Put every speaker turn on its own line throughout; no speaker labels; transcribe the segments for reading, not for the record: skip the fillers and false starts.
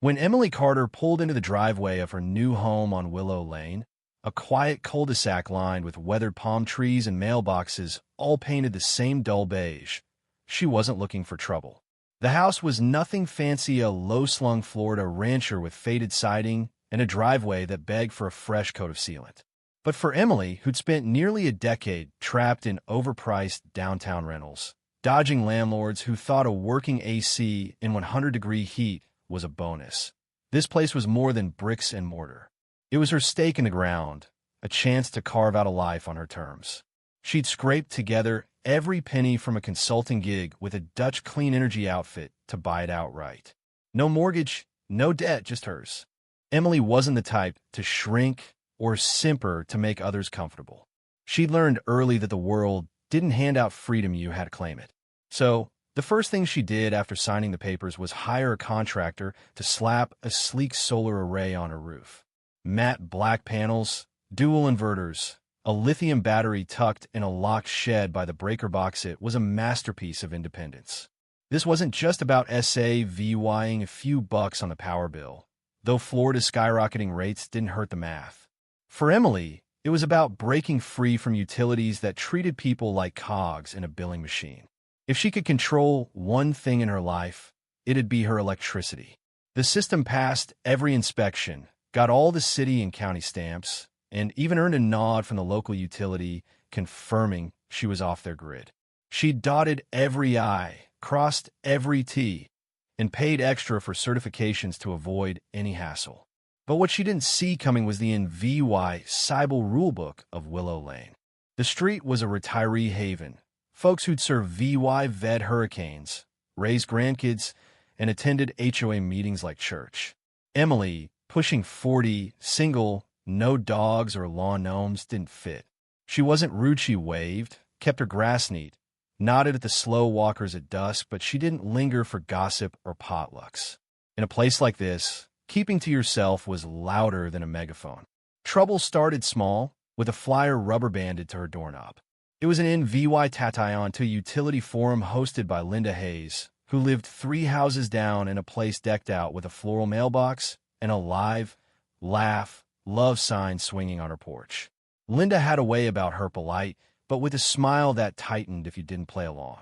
When Emily Carter pulled into the driveway of her new home on Willow Lane, a quiet cul-de-sac lined with weathered palm trees and mailboxes all painted the same dull beige, she wasn't looking for trouble. The house was nothing fancy, a low-slung Florida rancher with faded siding and a driveway that begged for a fresh coat of sealant. But for Emily, who'd spent nearly a decade trapped in overpriced downtown rentals, dodging landlords who thought a working AC in 100-degree heat was a bonus, this place was more than bricks and mortar. It was her stake in the ground, a chance to carve out a life on her terms. She'd scraped together every penny from a consulting gig with a Dutch clean energy outfit to buy it outright. No mortgage, no debt, just hers. Emily wasn't the type to shrink or simper to make others comfortable. She'd learned early that the world didn't hand out freedom, you had to claim it. So, the first thing she did after signing the papers was hire a contractor to slap a sleek solar array on her roof. Matte black panels, dual inverters, a lithium battery tucked in a locked shed by the breaker box. It was a masterpiece of independence. This wasn't just about SAVYing a few bucks on the power bill, though Florida's skyrocketing rates didn't hurt the math. For Emily, it was about breaking free from utilities that treated people like cogs in a billing machine. If she could control one thing in her life, it'd be her electricity. The system passed every inspection, got all the city and county stamps, and even earned a nod from the local utility confirming she was off their grid. She dotted every I, crossed every T, and paid extra for certifications to avoid any hassle. But what she didn't see coming was the NVY Cybele rulebook of Willow Lane. The street was a retiree haven. Folks who'd served VY vet hurricanes, raised grandkids, and attended HOA meetings like church. Emily, pushing 40, single, no dogs or lawn gnomes, didn't fit. She wasn't rude. She waved, kept her grass neat, nodded at the slow walkers at dusk, but she didn't linger for gossip or potlucks. In a place like this, keeping to yourself was louder than a megaphone. Trouble started small, with a flyer rubber banded to her doorknob. It was an NVY tatillon to a utility forum hosted by Linda Hayes, who lived 3 houses down in a place decked out with a floral mailbox and a live, laugh, love sign swinging on her porch. Linda had a way about her, polite, but with a smile that tightened if you didn't play along.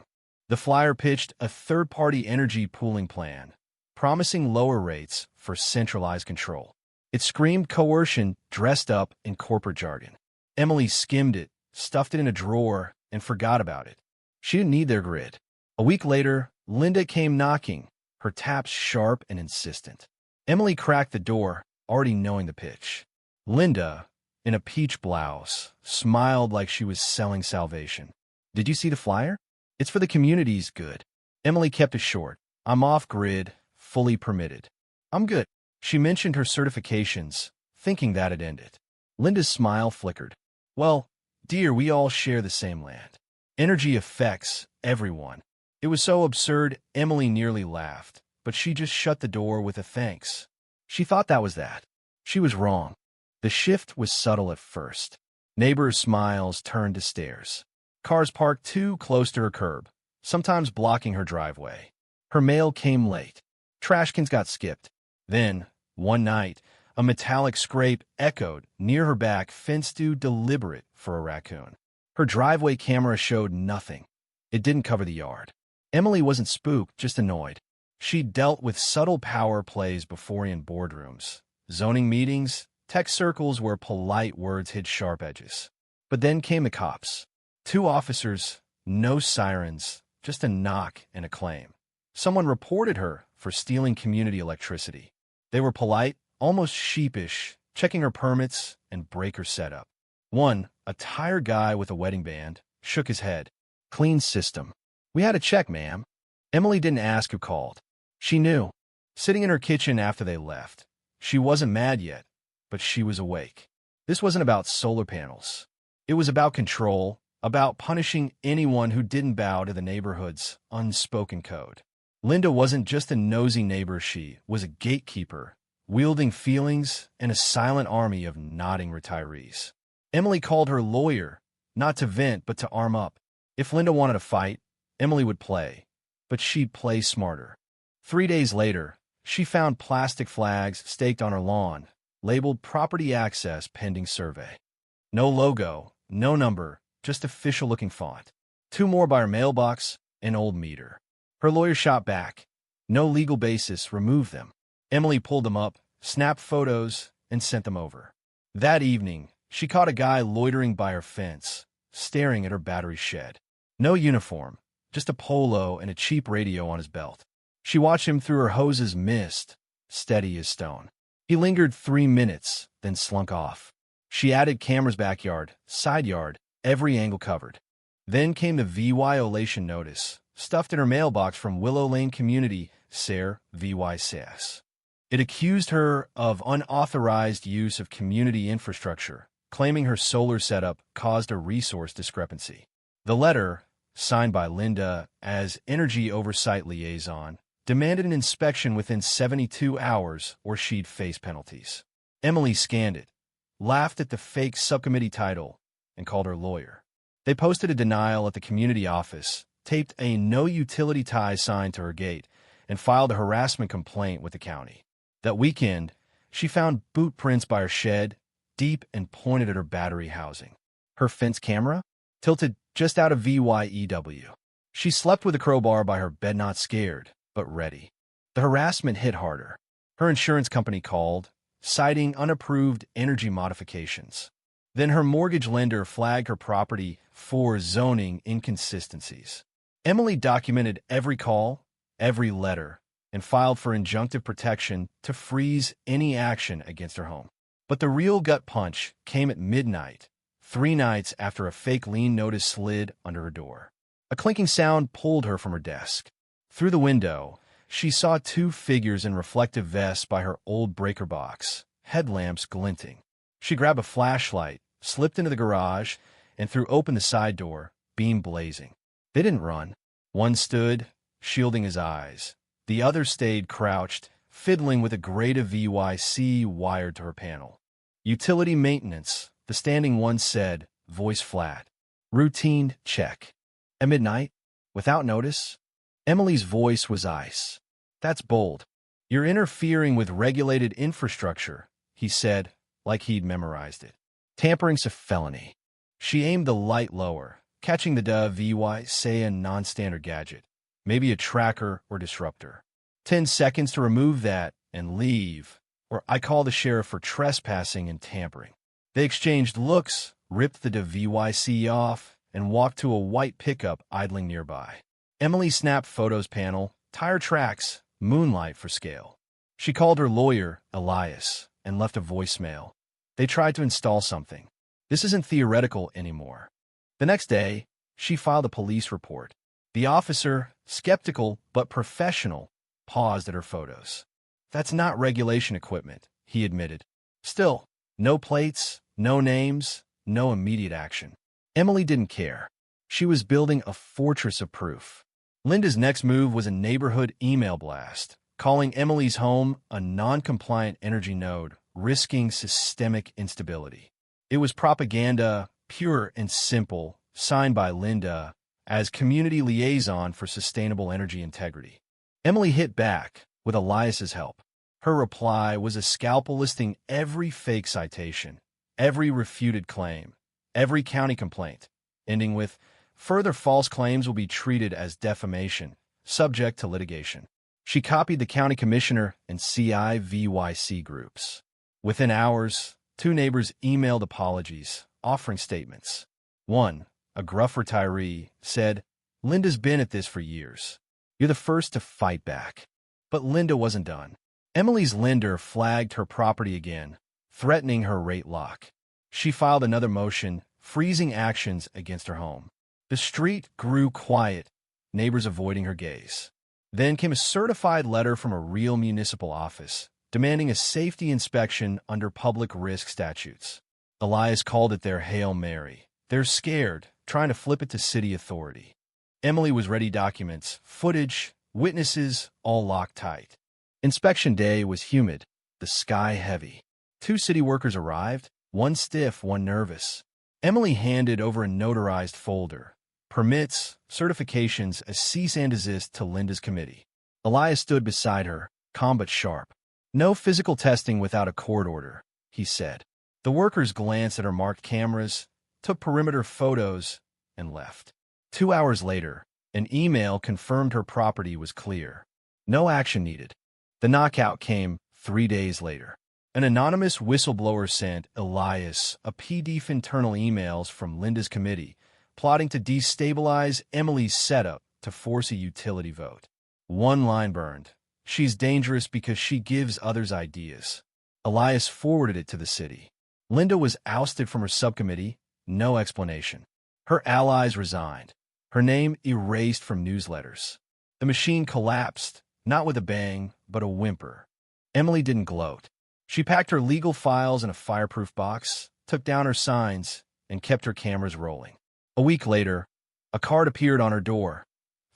The flyer pitched a third-party energy pooling plan, promising lower rates for centralized control. It screamed coercion dressed up in corporate jargon. Emily skimmed it, stuffed it in a drawer, and forgot about it. She didn't need their grid. A week later, Linda came knocking, her taps sharp and insistent. Emily cracked the door, already knowing the pitch. Linda, in a peach blouse, smiled like she was selling salvation. "Did you see the flyer? It's for the community's good." Emily kept it short. "I'm off-grid, fully permitted." "I'm good." She mentioned her certifications, thinking that had ended. Linda's smile flickered. "Well, dear, we all share the same land. Energy affects everyone." It was so absurd, Emily nearly laughed, but she just shut the door with a thanks. She thought that was that. She was wrong. The shift was subtle at first. Neighbors' smiles turned to stares. Cars parked too close to her curb, sometimes blocking her driveway. Her mail came late. Trash cans got skipped. Then, one night, a metallic scrape echoed near her back fence, too deliberate for a raccoon. Her driveway camera showed nothing. It didn't cover the yard. Emily wasn't spooked, just annoyed. She'd dealt with subtle power plays before in boardrooms, zoning meetings, tech circles where polite words hid sharp edges. But then came the cops. 2 officers, no sirens, just a knock and a claim. Someone reported her for stealing community electricity. They were polite, almost sheepish, checking her permits and breaker setup. One, a tired guy with a wedding band, shook his head. "Clean system." "We had a check, ma'am." Emily didn't ask who called. She knew. Sitting in her kitchen after they left. She wasn't mad yet, but she was awake. This wasn't about solar panels. It was about control, about punishing anyone who didn't bow to the neighborhood's unspoken code. Linda wasn't just a nosy neighbor, she was a gatekeeper, wielding feelings and a silent army of nodding retirees. Emily called her lawyer, not to vent but to arm up. If Linda wanted to fight, Emily would play, but she'd play smarter. 3 days later, She found plastic flags staked on her lawn, labeled Property Access Pending Survey. No logo, no number, just official-looking font. 2 more by her mailbox, an old meter. Her lawyer shot back. No legal basis, remove them. Emily pulled them up, snapped photos, and sent them over. That evening, she caught a guy loitering by her fence, staring at her battery shed. No uniform, just a polo and a cheap radio on his belt. She watched him through her hoses mist, steady as stone. He lingered 3 minutes, then slunk off. She added cameras backyard, side yard, every angle covered. Then came the violation notice, stuffed in her mailbox from Willow Lane Community, Ser VYCS. It accused her of unauthorized use of community infrastructure, claiming her solar setup caused a resource discrepancy. The letter, signed by Linda as Energy Oversight Liaison, demanded an inspection within 72 hours or she'd face penalties. Emily scanned it, laughed at the fake subcommittee title, and called her lawyer. They posted a denial at the community office, taped a no utility tie sign to her gate, and filed a harassment complaint with the county. That weekend, she found boot prints by her shed, deep and pointed at her battery housing. Her fence camera? Tilted just out of VYEW. She slept with a crowbar by her bed, not scared, but ready. The harassment hit harder. Her insurance company called, citing unapproved energy modifications. Then her mortgage lender flagged her property for zoning inconsistencies. Emily documented every call, every letter, and filed for injunctive protection to freeze any action against her home. But the real gut punch came at midnight, 3 nights after a fake lien notice slid under her door. A clinking sound pulled her from her desk. Through the window, she saw 2 figures in reflective vests by her old breaker box, headlamps glinting. She grabbed a flashlight, slipped into the garage, and threw open the side door, beam blazing. They didn't run. One stood, shielding his eyes. The other stayed crouched, fiddling with a grade of VYC wired to her panel. Utility maintenance, the standing one said, voice flat. Routine check. At midnight, without notice, Emily's voice was ice. That's bold. You're interfering with regulated infrastructure, he said, like he'd memorized it. Tampering's a felony. She aimed the light lower, catching the VYC non-standard gadget. Maybe a tracker or disruptor. 10 seconds to remove that and leave, or I call the sheriff for trespassing and tampering. They exchanged looks, ripped the VYC off, and walked to a white pickup idling nearby. Emily snapped photos panel, tire tracks, moonlight for scale. She called her lawyer, Elias, and left a voicemail. They tried to install something. This isn't theoretical anymore. The next day, she filed a police report. The officer, skeptical but professional, paused at her photos. That's not regulation equipment, he admitted. Still, no plates, no names, no immediate action. Emily didn't care. She was building a fortress of proof. Linda's next move was a neighborhood email blast, calling Emily's home a non-compliant energy node, risking systemic instability. It was propaganda, pure and simple, signed by Linda as community liaison for sustainable energy integrity. Emily hit back, with Elias's help. Her reply was a scalpel listing every fake citation, every refuted claim, every county complaint, ending with, further false claims will be treated as defamation, subject to litigation. She copied the county commissioner and CIVYC groups. Within hours, 2 neighbors emailed apologies, offering statements. One, a gruff retiree, said, Linda's been at this for years. You're the first to fight back. But Linda wasn't done. Emily's lender flagged her property again, threatening her rate lock. She filed another motion, freezing actions against her home. The street grew quiet, neighbors avoiding her gaze. Then came a certified letter from a real municipal office, demanding a safety inspection under public risk statutes. Elias called it their Hail Mary. They're scared, trying to flip it to city authority. Emily was ready documents, footage, witnesses, all locked tight. Inspection day was humid, the sky heavy. 2 city workers arrived, one stiff, one nervous. Emily handed over a notarized folder. Permits, certifications, a cease and desist to Linda's committee. Elias stood beside her, calm but sharp. "No physical testing without a court order," he said. The workers glanced at her marked cameras, took perimeter photos, and left. 2 hours later, an email confirmed her property was clear. No action needed. The knockout came 3 days later. An anonymous whistleblower sent Elias a PDF internal emails from Linda's committee, plotting to destabilize Emily's setup to force a utility vote. One line burned: "She's dangerous because she gives others ideas." Elias forwarded it to the city. Linda was ousted from her subcommittee, no explanation. Her allies resigned. Her name erased from newsletters. The machine collapsed, not with a bang, but a whimper. Emily didn't gloat. She packed her legal files in a fireproof box, took down her signs, and kept her cameras rolling. A week later, a card appeared on her door.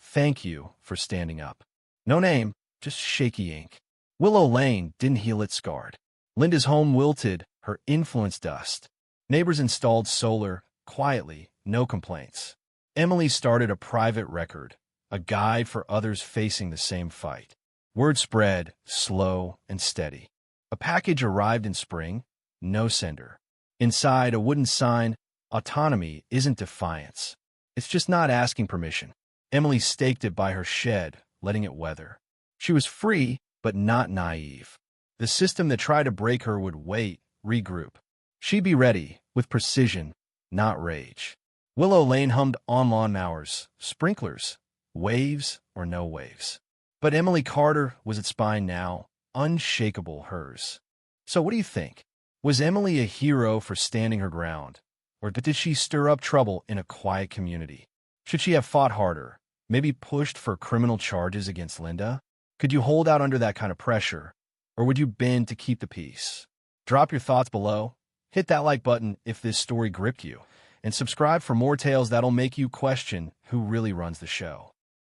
"Thank you for standing up." No name, just shaky ink. Willow Lane didn't heal its scarred. Linda's home wilted, her influence dust. Neighbors installed solar, quietly, no complaints. Emily started a private record, a guide for others facing the same fight. Word spread, slow and steady. A package arrived in spring, no sender. Inside, a wooden sign: "Autonomy isn't defiance. It's just not asking permission." Emily staked it by her shed, letting it weather. She was free, but not naive. The system that tried to break her would wait, regroup. She'd be ready, with precision, not rage. Willow Lane hummed on lawnmowers, sprinklers, waves or no waves. But Emily Carter was its spine now, unshakable hers. So what do you think? Was Emily a hero for standing her ground? Or did she stir up trouble in a quiet community? Should she have fought harder, maybe pushed for criminal charges against Linda? Could you hold out under that kind of pressure? Or would you bend to keep the peace? Drop your thoughts below. Hit that like button if this story gripped you. And subscribe for more tales that'll make you question who really runs the show.